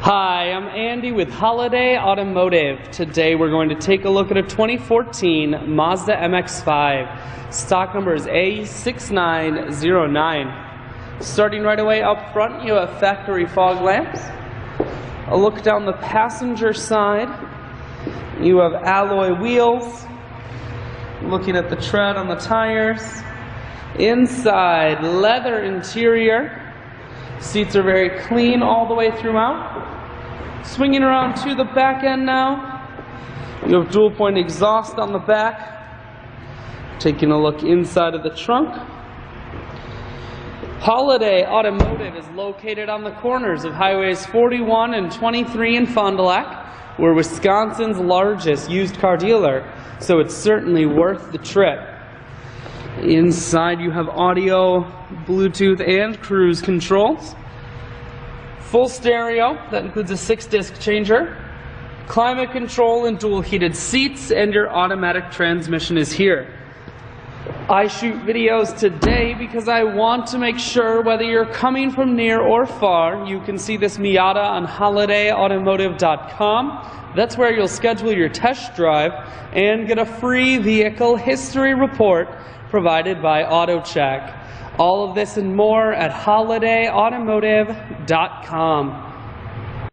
Hi, I'm Andy with Holiday Automotive. Today we're going to take a look at a 2014 Mazda MX-5. Stock number is A6909. Starting right away up front, you have factory fog lamps. A look down the passenger side, you have alloy wheels. Looking at the tread on the tires. Inside, leather interior. Seats are very clean all the way throughout. Swinging around to the back end now, you have dual point exhaust on the back. Taking a look inside of the trunk. Holiday Automotive is located on the corners of highways 41 and 23 in Fond du Lac. We're Wisconsin's largest used car dealer, so it's certainly worth the trip. Inside you have audio, Bluetooth, and cruise controls. Full stereo, that includes a 6-disc changer. Climate control and dual heated seats, and your automatic transmission is here. I shoot videos today because I want to make sure whether you're coming from near or far, you can see this Miata on holidayautomotive.com. That's where you'll schedule your test drive and get a free vehicle history report provided by AutoCheck. All of this and more at holidayautomotive.com.